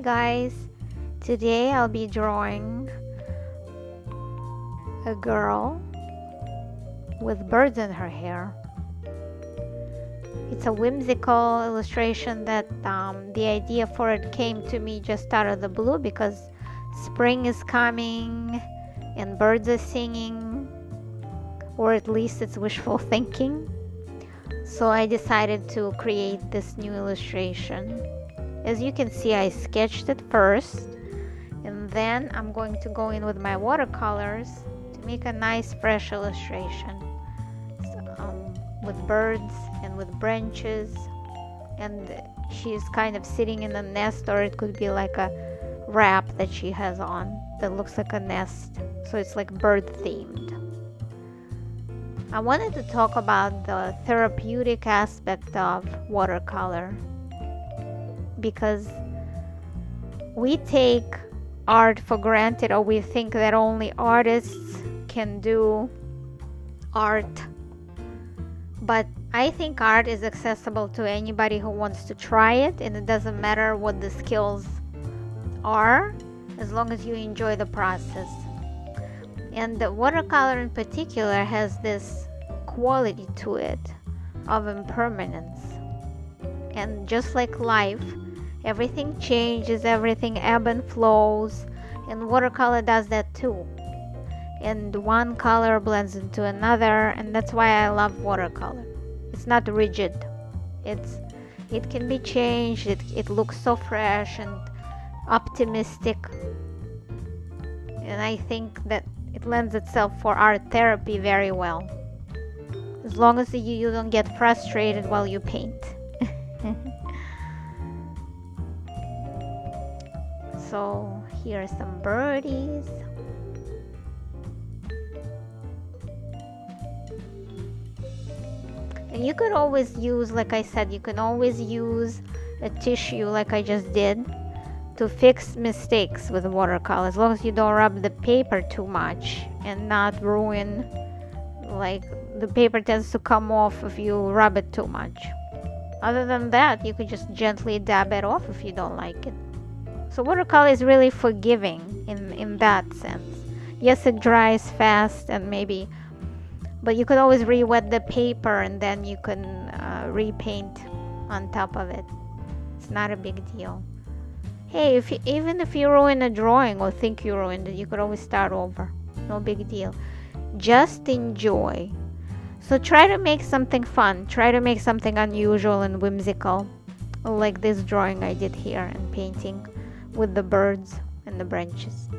guys, today I'll be drawing a girl with birds in her hair. It's a whimsical illustration that the idea for it came to me just out of the blue because spring is coming and birds are singing, or at least it's wishful thinking. So I decided to create this new illustration. As you can see, I sketched it first, and then I'm going to go in with my watercolors to make a nice fresh illustration with birds and with branches, and she's kind of sitting in a nest, or it could be like a wrap that she has on that looks like a nest, so it's like bird themed. I wanted to talk about the therapeutic aspect of watercolor because we take art for granted, or we think that only artists can do art. But I think art is accessible to anybody who wants to try it, and it doesn't matter what the skills are, as long as you enjoy the process. And the watercolor in particular has this quality to it of impermanence. And just like life, everything changes, everything ebb and flows, and watercolor does that too. And one color blends into another, and that's why I love watercolor. It's not rigid. It can be changed. It looks so fresh and optimistic. And I think that it lends itself for art therapy very well. As long as you don't get frustrated while you paint. So here are some birdies. And you could always use, like I said, you can always use a tissue like I just did to fix mistakes with watercolor, as long as you don't rub the paper too much and not ruin, like the paper tends to come off if you rub it too much. Other than that, you could just gently dab it off if you don't like it. So watercolor is really forgiving in that sense. Yes, it dries fast but you could always re-wet the paper and then you can repaint on top of it. It's not a big deal. Hey, even if you ruin a drawing or think you ruined it, you could always start over. No big deal. Just enjoy. So try to make something fun. Try to make something unusual and whimsical, like this drawing I did here and painting with the birds and the branches.